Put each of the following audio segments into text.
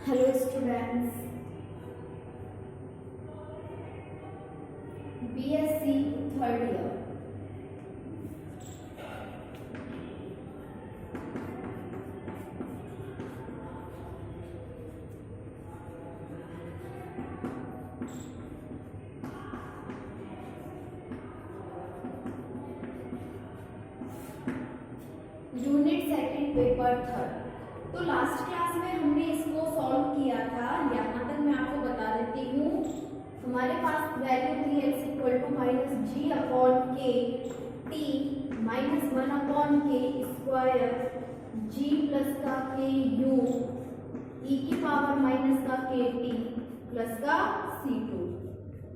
Hello students, BSc third year. Unit second paper third. तो last class में हमने इसको सॉल्व किया था। यहाँ तक मैं आपको बता देती हूँ। हमारे पास वैल्यू थी x equal to minus g upon k t minus 1 upon k square g plus का के यू ई की पावर माइनस का के टी प्लस का c2।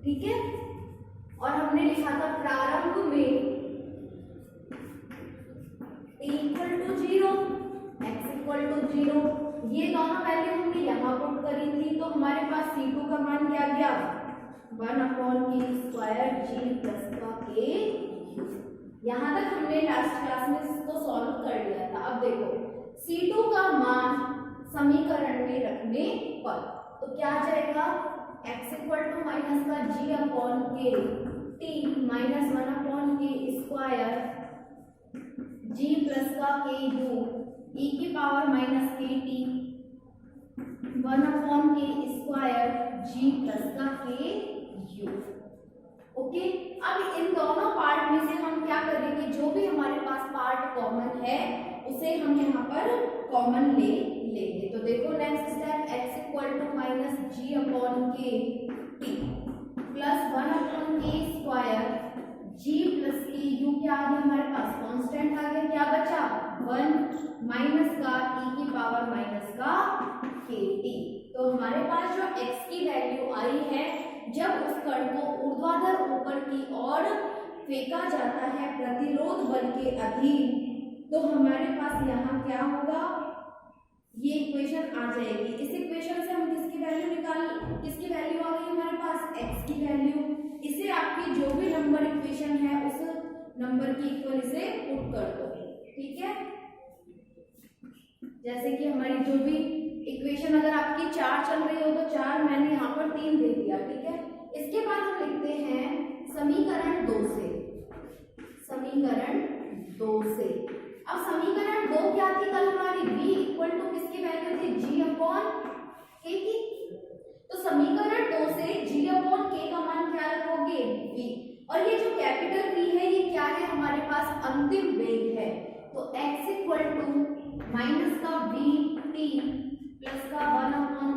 ठीक है। और हमने लिखा था प्रारंभ में t equal to 0 x equal to 0। ये दोनों वैल्यू हमने यहाँ पुट करी थी, तो हमारे पास c2 का मान क्या गया 1 upon k square g plus का के। यहाँ तक हमने लास्ट क्लास में इसको सॉल्व कर लिया था। अब देखो c2 का मान समीकरण में रखने पर तो क्या आ जाएगा x इक्वल टू माइनस का जी upon k t minus 1 upon k square g plus का के यू ई की power minus k T 1 upon k square g plus का के यू। ओके। अब इन दोनों पार्ट में से हम क्या करेंगे, जो भी हमारे पास पार्ट कॉमन है उसे हम यहाँ पर कॉमन ले लेंगे। तो देखो next step x equal to minus g upon k t plus 1 upon k square g plus k u क्या आ गया हमारे पास कांस्टेंट आ गया। क्या बचा 1 माइनस का e की पावर माइनस का kt। तो हमारे पास जो x की वैल्यू आई है, जब उस कण को ऊर्ध्वाधर ऊपर की ओर फेंका जाता है प्रतिरोध बल के अधीन, तो हमारे पास यहाँ क्या होगा, ये इक्वेशन आ जाएगी। इस इक्वेशन से हम किसकी वैल्यू आ गई हमारे पास x की वैल्यू। इसे आपकी जो भी नंबर इक्वेशन है उस नंबर की इक्वल इसे पुट कर दो। ठीक है। जैसे कि हमारी जो भी इक्वेशन अगर आपकी 4 चल रही हो तो 4 मैंने यहाँ पर 3 दे दिया। ठीक है। इसके बाद हम लिखते हैं समीकरण 2 से। अब समीकरण 2 क्या थी कल हमारी, v इक्वल टू किसकी वैल्यू थी g अपॉन k की। तो समीकरण 2 से g अपॉन k का मान क्या रखोगे v, और ये जो कैपिटल V है ये क्या है हमारे पास अंतिम वेग है। तो x इक्वल टू माइनस का v t प्लस का 1 अपॉन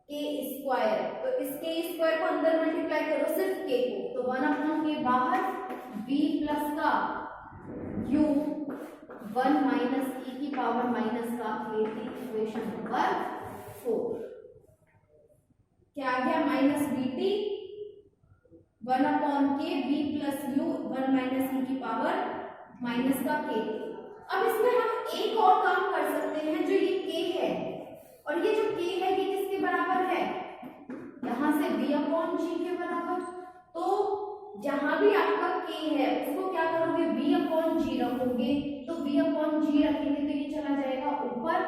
k स्क्वायर। तो इस k स्क्वायर को अंदर मल्टीप्लाई करो सिर्फ k को, तो 1 अपॉन k बाहर v प्लस का u 1 माइनस e की पावर माइनस का kt। इक्वेशन नंबर 4 क्या आ गया माइनस bt 1 अपॉन के v plus u 1 minus e की पावर माइनस का kt। अब इसमें हम एक और काम कर सकते हैं, जो ये k है और ये जो k है ये किसके बराबर है, यहाँ से v अपॉन g के बराबर। तो जहां भी आपका k है उसको क्या करोगे v अपॉन g रखोगे। तो v अपॉन g रखेंगे तो ये चला जाएगा ऊपर,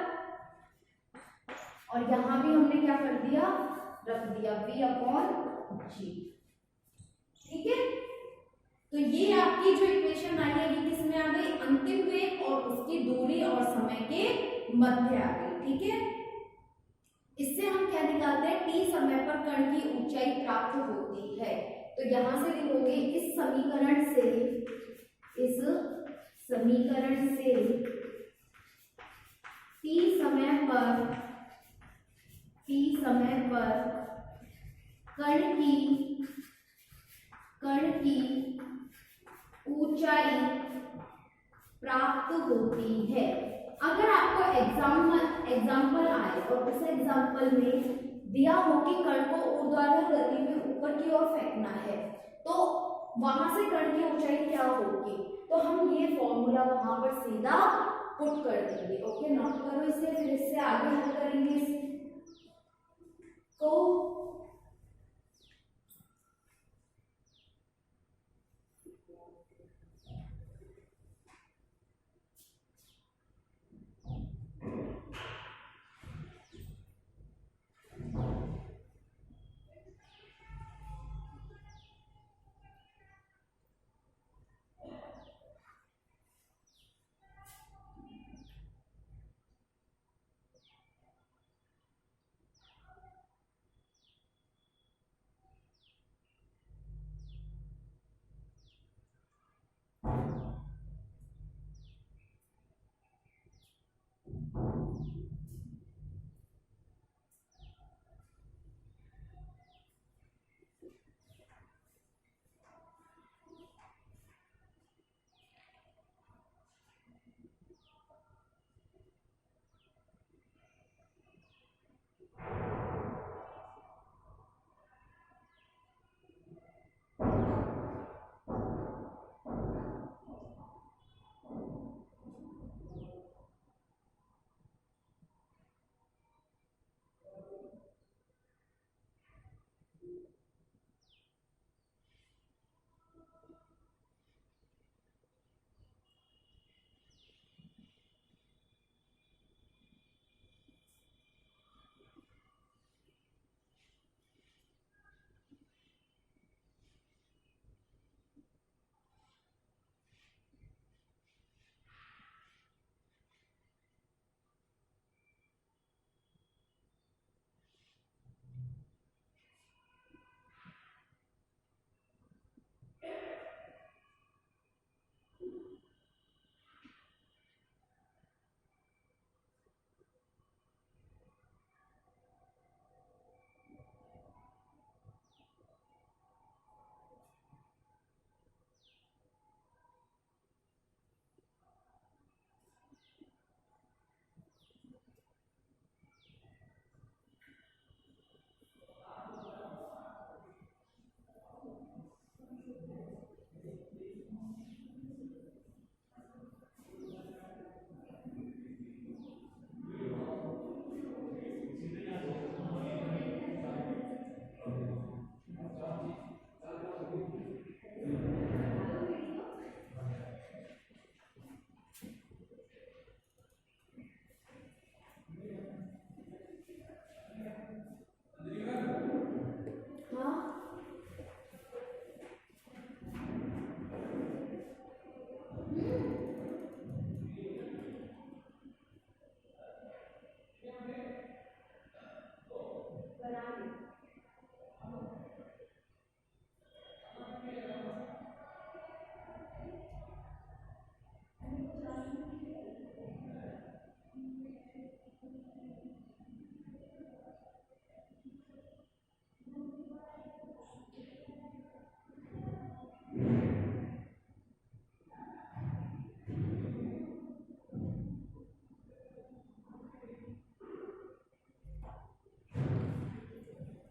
और यहाँ भी हमने क्या कर दिया रख दिया v अपॉन g। ठीक है। तो ये आपकी जो इक्वेशन आई है ये किसमें आ गई, अंतिम वेग और उसकी दूरी और समय के मध्य आ गई। ठीक है। इससे हम क्या निकालते हैं, t समय पर कण की ऊंचाई प्राप्त होती है। तो यहां से लिखोगे इस समीकरण से t समय पर कण की ऊंचाई प्राप्त होती है। अगर आपको एग्जाम्पल आए और उस एग्जाम्पल में दिया हो कि कण को ऊर्ध्वाधर गति में ऊपर की ओर फेंकना है, तो वहां से कण की ऊंचाई क्या होगी, तो हम ये फॉर्मूला वहां पर सीधा पुट कर देंगे। ओके, नोट करो इसे, फिर इससे आगे हल करेंगे तो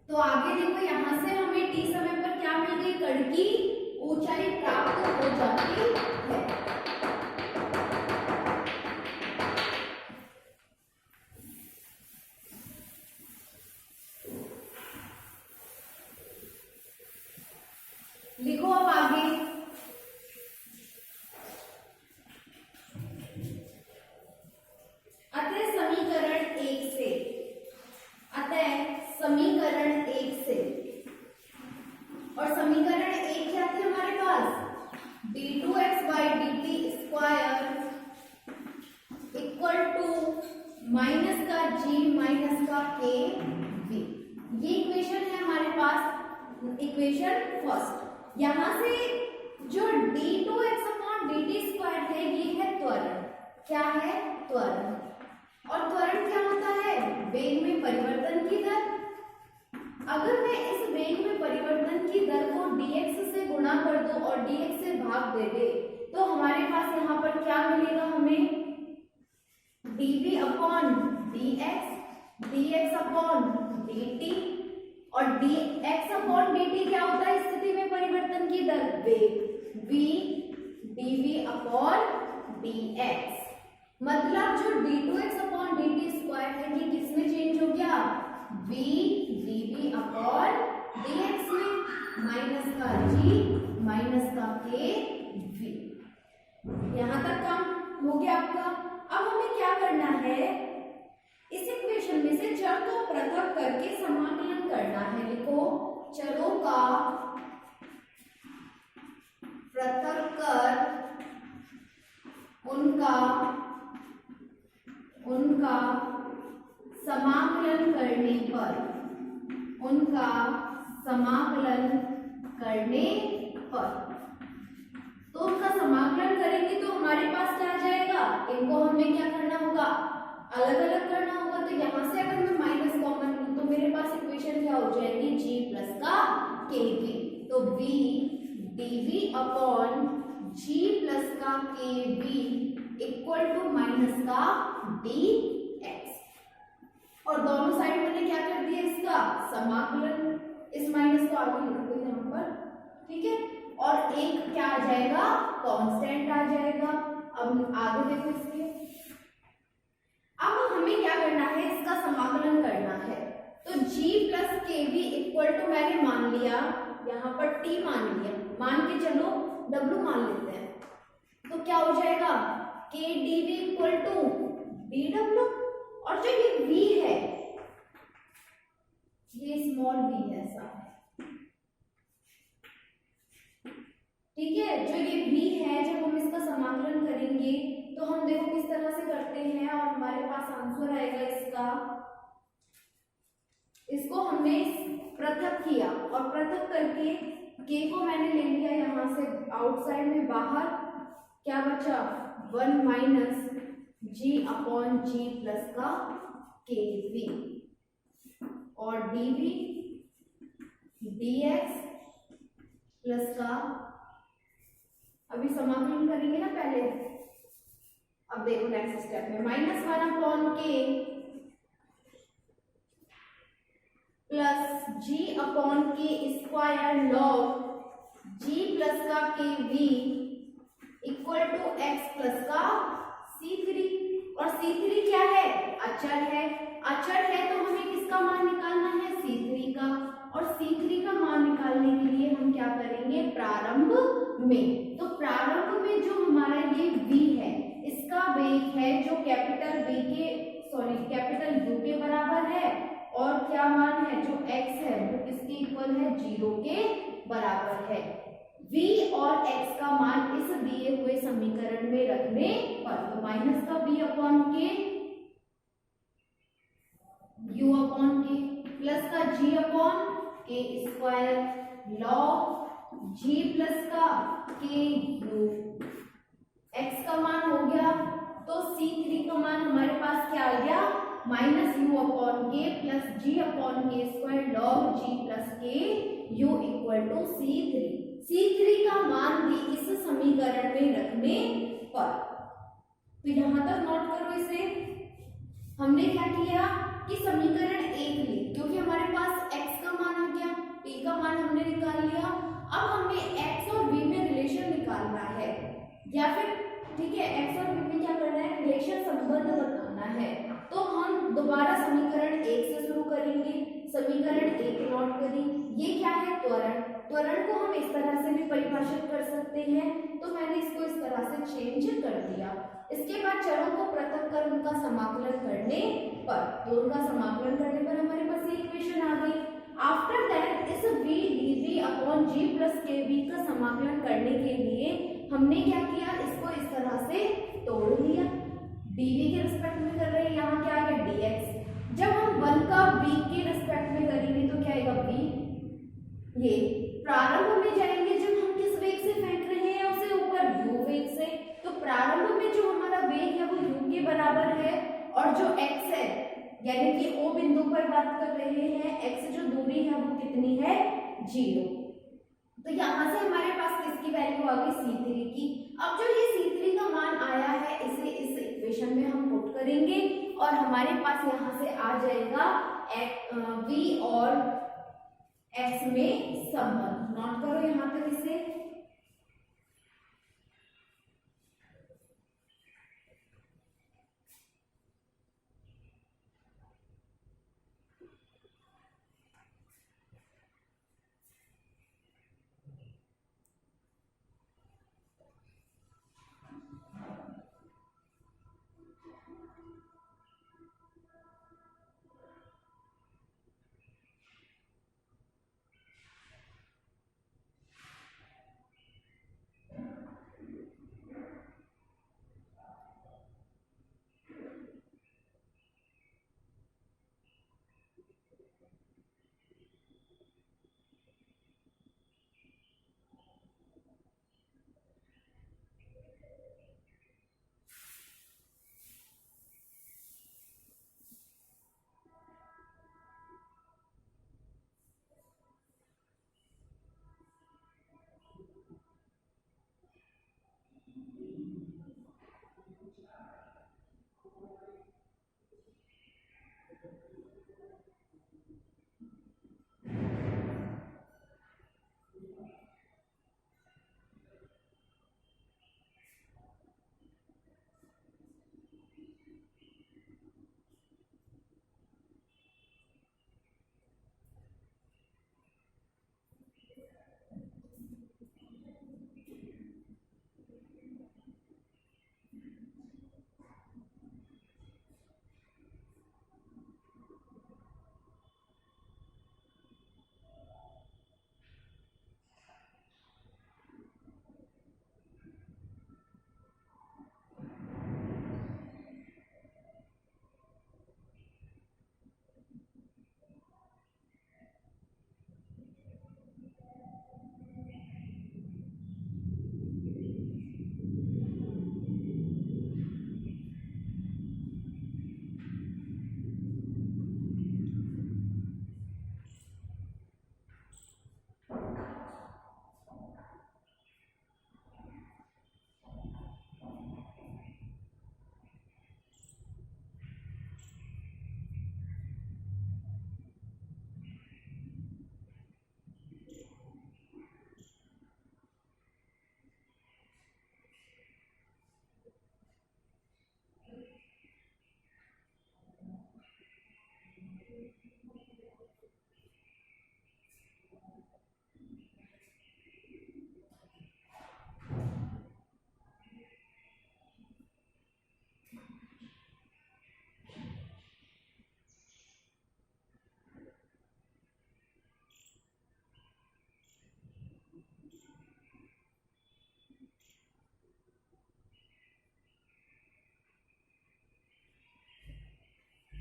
तो आगे देखो, यहां से हमें टी समय पर क्या मिल गई, कण की ऊंचाई प्राप्त हो जाती है। लिखो अब आगे, अतः समीकरण 1 से, अतः समीकरण 1 से, और समीकरण 1 क्या थे हमारे पास, d2x/dt² इक्वल टू माइनस का g माइनस का k v। ये इक्वेशन है हमारे पास, इक्वेशन फर्स्ट। यहां से जो d2x/dt² है ये है त्वरण। क्या है, त्वरण। और त्वरण क्या होता है, वेग में परिवर्तन की दर। अगर मैं इस वेग में परिवर्तन की दर को dx से गुणा कर दूं और dx से भाग दे दे, तो हमारे पास यहाँ पर क्या मिलेगा, हमें dv upon dx, dx upon dt, और dx अपॉन dt क्या होता है स्थिति में परिवर्तन की दर, वेग, v dv अपॉन dx। मतलब जो d2x अपॉन dt² है ये किसमें चेंज हो गया, v dv अपॉन dx में, माइनस का g माइनस का k v। यहां तक काम हो गया आपका। अब हमें क्या करना है, इस इक्वेशन में से चर को पृथक करके समाकलन करना है। लिखो, चरों का पृथक कर उनका समाकलन करने पर, उनका समाकलन करने पर, तो उनका समाकलन करेंगे तो हमारे पास क्या आ जाएगा, इनको हमें क्या करना होगा, अलग अलग करना होगा, तो यहाँ से अगर मैं माइनस कॉमन लूँ तो मेरे पास इक्वेशन क्या हो जाएगी, g प्लस का kv। तो v dv upon g plus का kv इक्वल टू माइनस का dx। और दोनों साइड मैंने क्या कर दिया, इसका समाकलन, इस माइनस को आगे लिख दो यहाँ पर, ठीक है। और एक क्या आ जाएगा, कांस्टेंट आ जाएगा। अब आगे देखो इसके, अब हमें क्या करना है, इसका समाकलन करना है। तो g प्लस के वी इक्वल टू मैंने मान लिया, यहाँ पर t मान लिया, मान के चलो w मान लेते हैं, तो क्या हो जाएगा k dv equal to dw। और जो ये v है, ये स्मॉल v है, ऐसा है, ठीक है। जो ये v है, जब हम इसका समाकलन करेंगे तो हम देखो किस तरह से करते हैं, और हमारे पास आंसर आएगा इसका। इसको हमने पृथक किया, और पृथक करके k को मैंने ले लिया यहाँ से आउटसाइड में बाहर, क्या बचा 1 minus g upon g plus का kv, और dv dx प्लस का, अभी समाकलन करेंगे ना पहले। अब देखो नेक्स्ट स्टेप में minus 1 upon k plus g upon k square log g plus का kv equal to x plus का c3। और c3 क्या है, अचर है। अचर है तो हमें किसका मान निकालना है, c3 का। और c3 का मान निकालने के लिए हम क्या करेंगे, प्रारंभ में। तो प्रारंभ में जो हमारा ये v है, इसका वेग है जो कैपिटल v के, सॉरी कैपिटल u के बराबर है, और क्या मान है, जो x है वो किसके इक्वल है, 0 के बराबर है। v और x का मान इस दिए हुए समीकरण में रखने पर, तो माइनस का v अपॉन के u अपॉन के प्लस का g upon k square log g plus का के u, x का मान हो गया। तो c3 का मान हमारे पास क्या आ गया, minus u upon k plus g upon k square log g plus k u equal to c3। c3 का मान भी इस समीकरण में रखने पर, तो यहां तक नोट करो इसे। हमने क्या किया कि समीकरण एक ली, क्योंकि हमारे पास x का मान आ गया, t का मान हमने निकाल लिया। अब हमें x और v में रिलेशन निकालना है, या फिर ठीक है x और v में क्या करना है, रिलेशन संबंध बताना है। तो हम दोबारा समीकरण एक से शुरू करेंगे। समीकरण एक नोट करी, ये क्या है, त्वरण। त्वरण को हम इस तरह से भी परिभाषित कर सकते हैं, तो मैंने इसको इस तरह से चेंज कर दिया। इसके बाद चरों को पृथक कर उनका समाकलन करने पर, तो उनका समाकलन करने पर हमारे पास ये इक्वेशन आ गई। आफ्टर दैट इस v dv upon g plus kv का समाकलन करने के लिए हमने क्या किया, इसको इस तरह से तोड़ लिया। dv के रिस्पेक्ट में कर रहे हैं, यहाँ क्या आएगा dx। जब हम 1 का v के रिस्पेक्ट में करेंगे तो क्या आएगा v। ये प्रारंभ में जाएंगे, जब हम किस वेग से फेंक रहे हैं उसे ऊपर u वेग से, तो प्रारंभ में जो हमारा वेग है वो u के बराबर है, और जो x है यानी कि o बिंदु पर बात कर रहे हैं, x जो दूरी है वो कितनी है, 0। तो यहाँ से हमारे पास किसकी वैल्यू आ गई, c3 की। अब जो ये c3 का मान आया है, इसे इस इक्वेशन में हम पुट करेंगे, और हमारे पास यहाँ से आ जाएगा v और x में संबंध। नोट करो यहाँ तक इसे।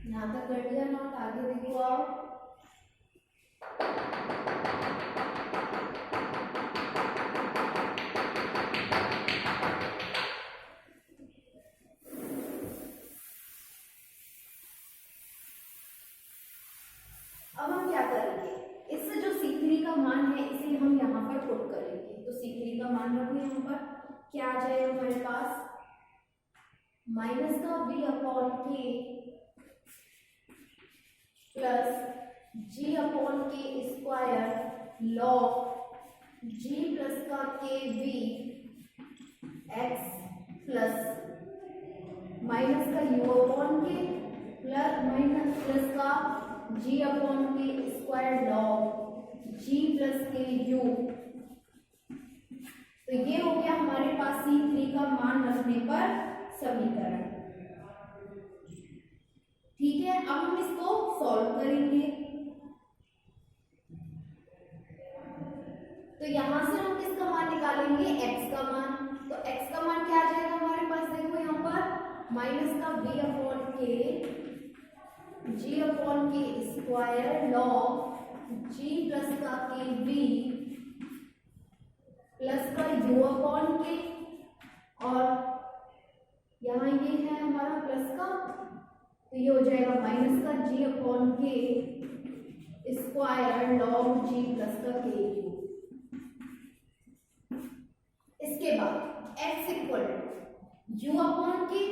यहाँ तक कर दिया नोट, आगे देखो आओ। अब हम क्या करेंगे, इससे जो C3 का मान है इसे हम यहाँ पर पुट करेंगे। तो C3 का मान रखो यहाँ पर, क्या आ जाएगा हमारे पास, माइनस का v upon k plus g upon k square log g plus का k v x plus minus का u upon k plus minus plus का g upon k square log g plus k u। तो ये हो गया हमारे पास C3 का मान रखने पर समीकरण। ठीक है, अब हम इसको सॉल्व करेंगे। तो यहां से हम किसका मान निकालेंगे, x का मान। तो x का मान क्या आ जाएगा हमारे पास, देखो यहाँ पर माइनस का v अपॉन के g upon k square log g plus का के v प्लस का u अपॉन के, और यहाँ ये है हमारा प्लस का, तो ये हो जाएगा माइनस का g upon k square log g plus का के u। इसके बाद x इक्वल u अपॉन के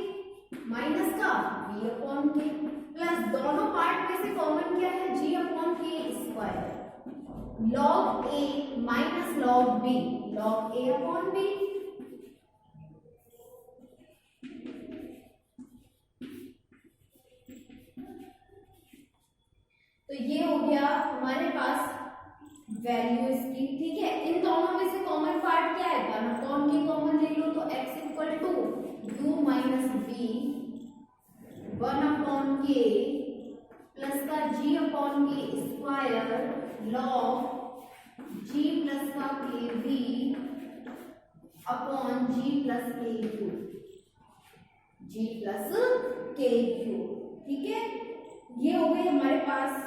माइनस का v अपॉन के प्लस दोनों पार्ट में से कॉमन क्या है, g upon k square log a minus log b, log a upon b। तो ये हो गया हमारे पास वैल्यू इसकी। ठीक है, इन दोनों में से कॉमन पार्ट क्या है, वन अपॉन के कॉमन ले लो, तो x equal to u minus b one upon k plus का g upon k square log g plus का k v upon g plus k u, g plus k u। ठीक है, ये हो गई हमारे पास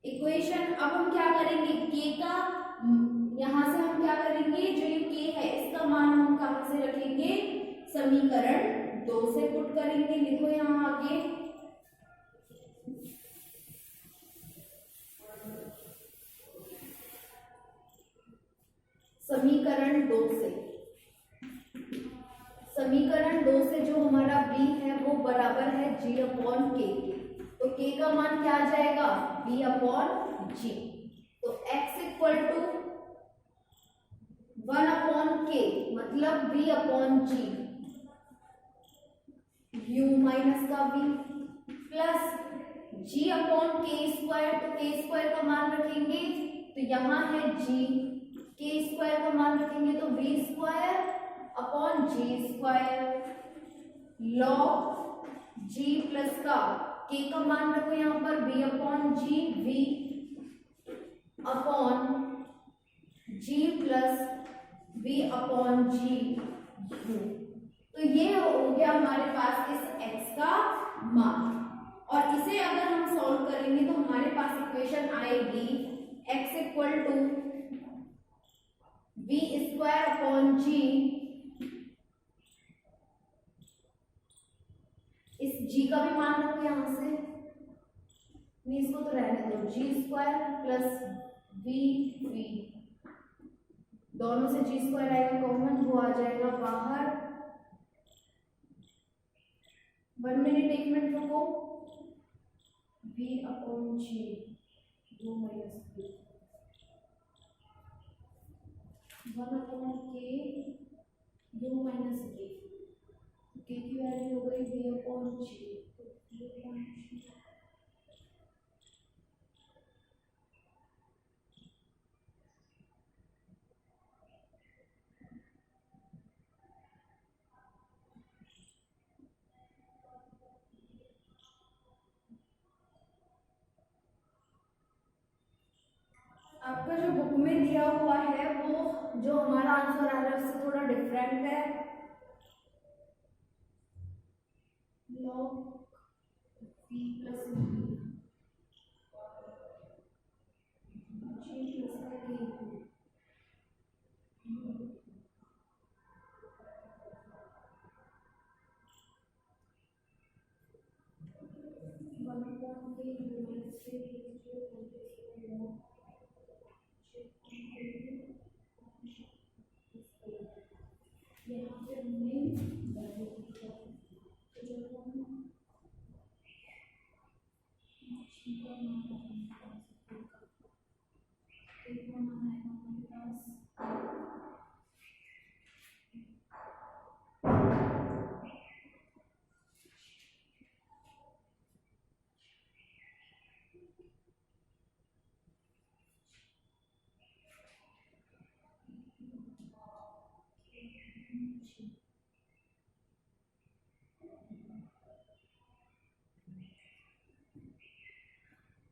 इक्वेशन। अब हम क्या करेंगे, k का यहां से हम क्या करेंगे, जो ये k है इसका मान हम कहां से रखेंगे, समीकरण 2 से पुट करेंगे। लिखो यहां आगे, समीकरण 2 से, समीकरण 2 से जो हमारा b है वो बराबर है g अपॉन k के। तो k का मान क्या आ जाएगा, b अपॉन g। तो x equal to one upon k मतलब v upon g, u minus का v plus g upon k square, तो k स्क्वायर का मान रखेंगे तो यहाँ है g, k स्क्वायर का मान रखेंगे तो v square upon g square log g plus का k का मान रखो यहाँ पर v upon g, v upon g plus v upon g u। तो ये हो गया हमारे पास इस x का मान, और इसे अगर हम सॉल्व करेंगे तो हमारे पास इक्वेशन आएगी x equal to v square upon g, इस g का भी मान रखो यहां से, इसको तो रहने दो, g स्क्वायर प्लस v, दोनों से g स्क्वायर आएगा कॉमन, वो आ जाएगा बाहर। 1 मिनट 1 मिनट रुको, v upon g 2 minus v 1 upon k u minus k की वैल्यू हो गई v अपॉन g। आपका जो बुक में दिया हुआ है वो जो हमारा आंसर आ रहा है उससे थोड़ा डिफरेंट है। Log p plus b g plus k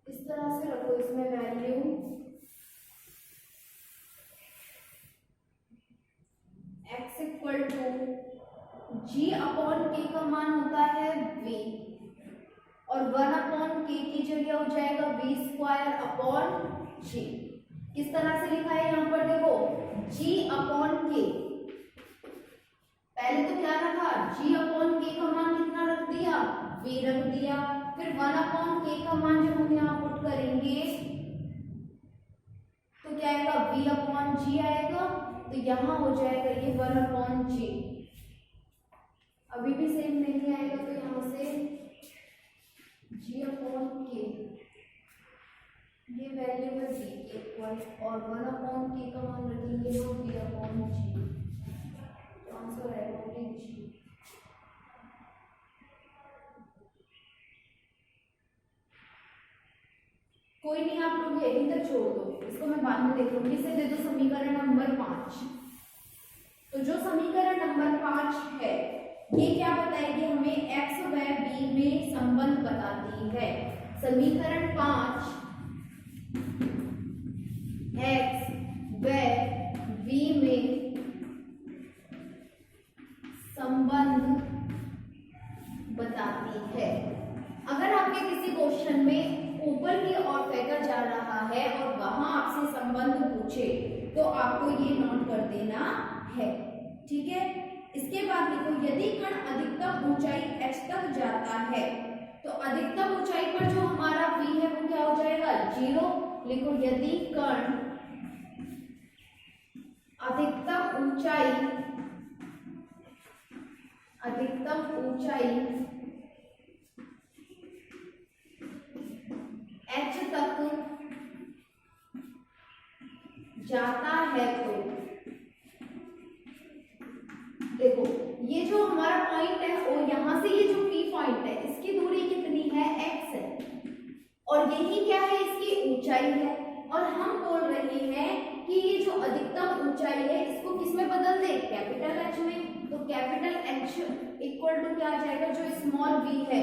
'इस तरह से रखो इसमें value x equal to g upon k का मान होता है v और 1 अपॉन k की जगह हो जाएगा v स्क्वायर अपॉन g। किस तरह से लिखा है यहाँ पर देखो g अपॉन k, पहले तो क्या रखा g अपॉन k का मान कितना रख दिया v रख दिया, फिर 1 अपॉन k का मान जब हम यहाँ पुट करेंगे तो क्या आएगा v अपॉन g आएगा, तो यहाँ हो जाएगा ये 1 अपॉन g। अभी भी सेम नहीं आएगा तो यहाँ से g अपॉन k ये वैल्यू है v इक्वल और 1 अपॉन k का मान रखेंगे तो v अपॉन g, तो आंसर आएगा g। कोई नहीं, आप लोग यहीं तक छोड़ दो, इसको मैं बाद में देख लूंगी। इसे दे दो समीकरण नंबर 5। तो जो समीकरण नंबर 5 है ये क्या बताएगी हमें, x व b में संबंध बताती है। समीकरण 5 x व b में संबंध बताती है। अगर आपके किसी क्वेश्चन में ऊपर की ओर फेंका जा रहा है और वहां आपसे संबंध पूछे तो आपको ये नोट कर देना है, ठीक है। इसके बाद देखो यदि कण अधिकतम ऊंचाई h तक जाता है तो अधिकतम ऊंचाई पर जो हमारा v है वो क्या हो जाएगा 0। लिखो यदि कण अधिकतम ऊंचाई h तक जाता है तो देखो ये जो हमारा पॉइंट है और यहां से ये जो P पॉइंट है इसकी दूरी कितनी है x है और यही क्या है इसकी ऊंचाई है, और हम बोल रहे हैं कि ये जो अधिकतम ऊंचाई है इसको किस में बदल दे कैपिटल H में। तो कैपिटल H इक्वल टू क्या आ जाएगा जो स्मॉल v है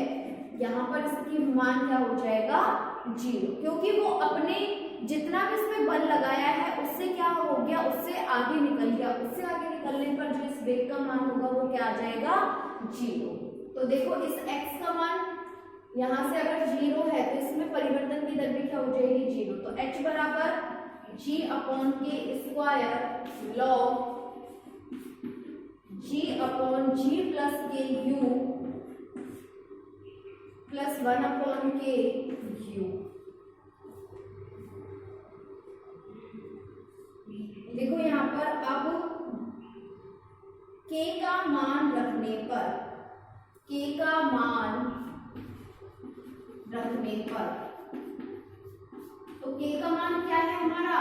यहाँ पर इसकी मान क्या हो जाएगा 0, क्योंकि वो अपने जितना भी इसमें बल लगाया है उससे क्या हो गया उससे आगे निकल गया, उससे आगे निकलने पर जो इस वेग का मान होगा वो क्या आ जाएगा 0। तो देखो इस x का मान यहाँ से अगर 0 है तो इसमें परिवर्तन की दर भी क्या हो जाएगी 0। तो h बराबर g upon k square log g upon g plus k u plus 1 upon के u। देखो यहाँ पर अब k का मान रखने पर तो k का मान क्या है हमारा,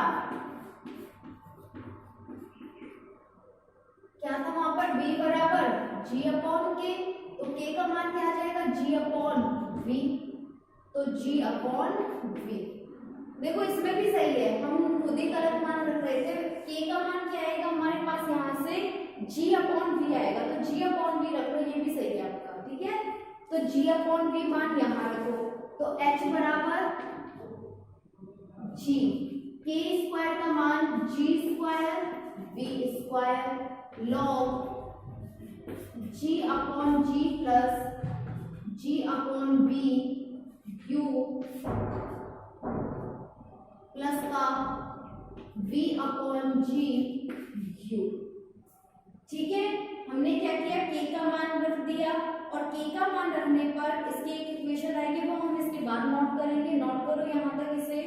क्या था वहां पर v बराबर g अपॉन k, तो k का मान क्या आ जाएगा g अपॉन v, तो g अपॉन v। देखो इसमें भी सही है, हम खुद ही गलत मान रख रहे थे। k का मान क्या आएगा हमारे पास यहाँ से g अपॉन v आएगा, तो g अपॉन v रखो, ये भी सही है आपका, ठीक है। तो g अपॉन v मान यहाँ रखो, तो h बराबर g, k स्क्वायर का मान g square v square log g upon g plus g upon v u plus का v अपॉन g u। ठीक है, हमने क्या किया, k का मान रख दिया और k का मान रखने पर इसकी एक इक्वेशन आएगी, वो हम इसके बाद नोट करेंगे। नोट करो यहां तक इसे।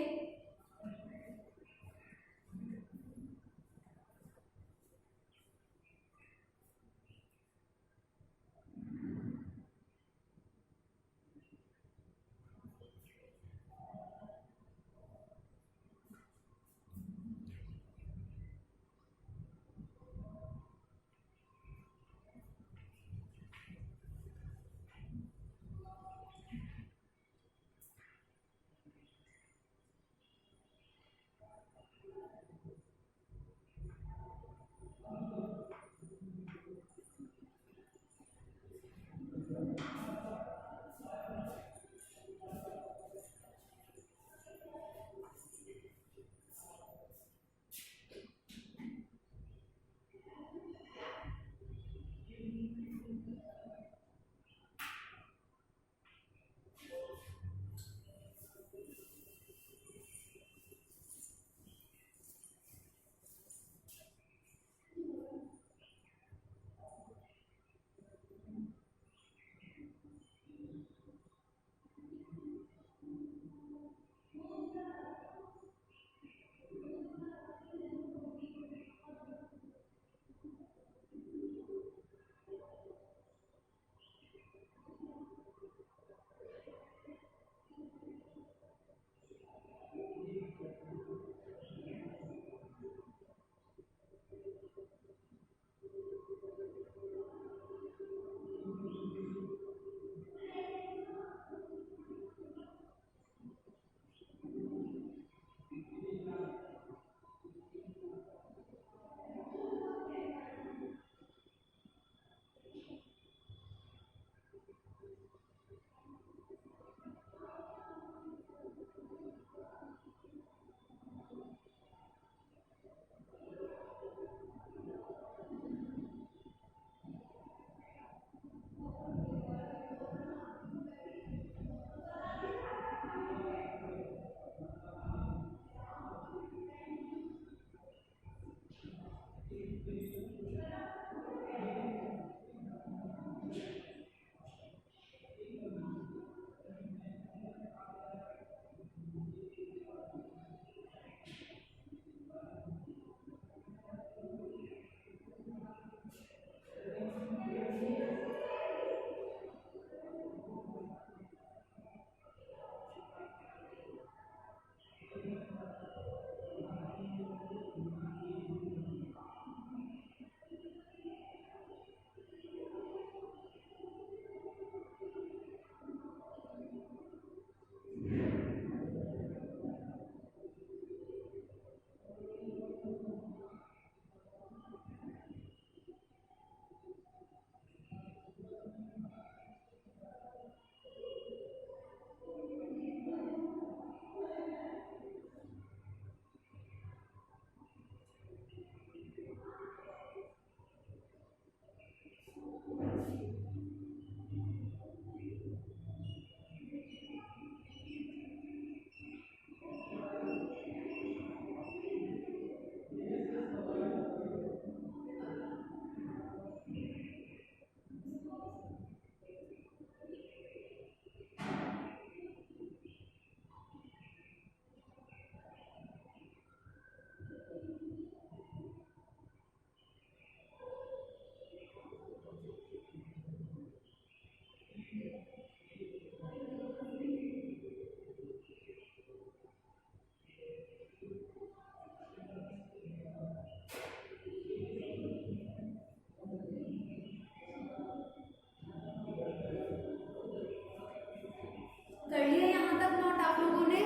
कर लिया यहाँ तक नोट आप लोगों ने?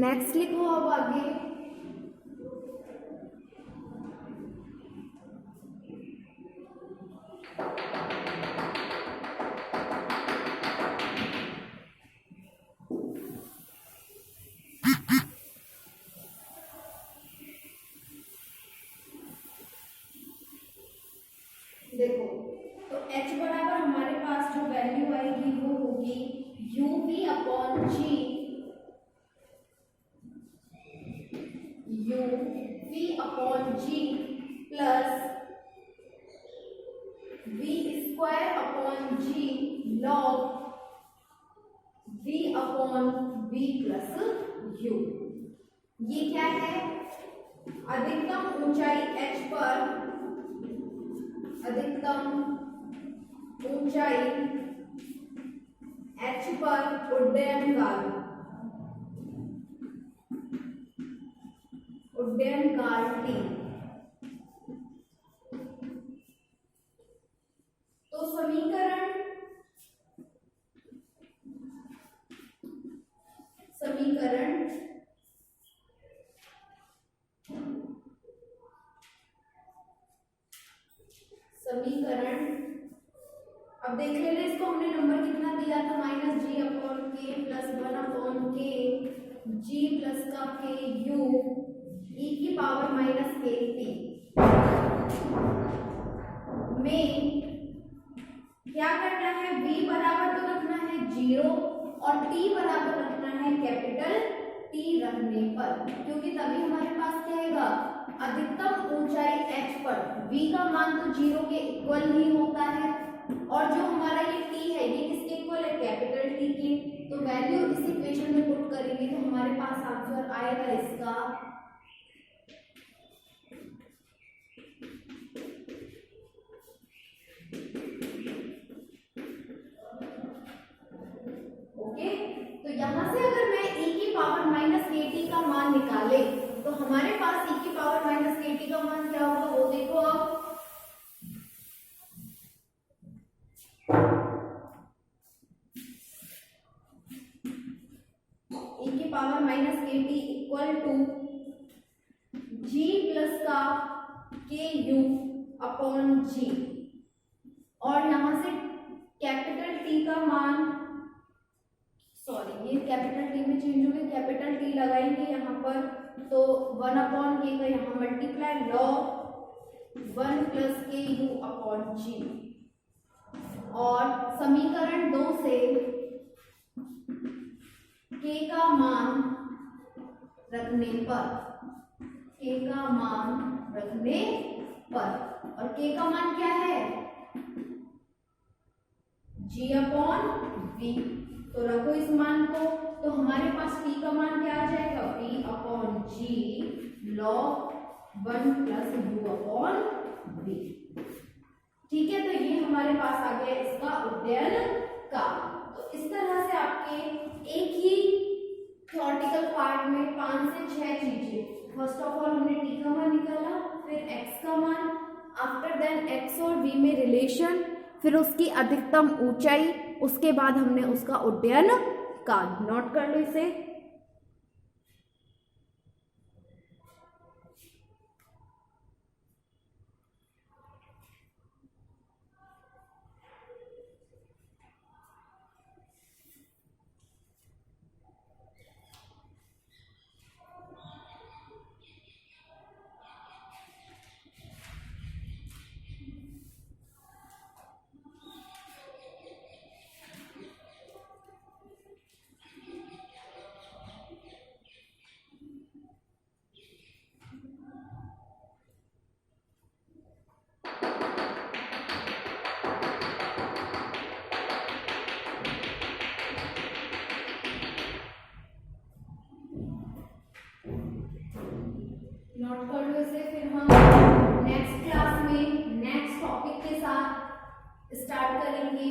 नेक्स्ट लिखो अब आगे। देखो, तो h बराबर हमारे पास जो वैल्यू आएगी वो होगी होगी uv upon g, uv upon g plus v square upon g log v upon v plus u। ये क्या है? अधिकतम ऊंचाई h पर, अधिकतम ऊंचाई h पर उड्डयन काल, उड्डयन काल t। तो समीकरण अब देख लेना, इसको हमने नंबर कितना दिया था, minus g upon k plus 1 upon के जी प्लस का के यू ई की पावर माइनस के टी में क्या करना है? v बराबर तो रखना है 0 और t बराबर रखना है कैपिटल T रखने पर, क्योंकि तभी हमारे पास क्या आएगा? अधिकतम ऊंचाई h पर v का मान तो 0 के इक्वल ही होता है, और जो हमारा ये t है ये किसके इक्वल है? कैपिटल T के। तो वैल्यू इस इक्वेशन में पुट करेंगे तो हमारे पास आंसर आएगा इसका ओके। तो यहां से अगर मैं e की पावर माइनस के टी का मान निकाले तो हमारे पास e की पावर माइनस के टी का मान क्या होगा वो देखो आप। e की power minus k t equal to g plus का के यू अपॉन जी, और यहां से कैपिटल T का मान, सॉरी ये कैपिटल T में चेंज हो गया, कैपिटल T लगाएंगे यहाँ पर तो 1 अपॉन के का यहाँ multiply log 1 plus k you upon जी, और समीकरण 2 से k का मान रखने पर, k का मान रखने पर, और k का मान क्या है? g upon v। तो रखो इस मान को, तो हमारे पास t का मान क्या आ जाएगा? p upon g log 1 plus u upon v। ठीक है, तो ये हमारे पास आ गया इसका उड्डयन काल। तो इस तरह से आपके एक ही थ्योरेटिकल पार्ट में 5 से 6 चीजें, फर्स्ट ऑफ ऑल हमने t का मान निकाला, फिर x का मान, आफ्टर देन x और v में रिलेशन, फिर उसकी अधिकतम ऊंचाई, उसके बाद हमने उसका उड्डयन काल। नोट कर लो इसे। नोट कर लो इसे, फिर हम नेक्स्ट क्लास में नेक्स्ट टॉपिक के साथ स्टार्ट करेंगे।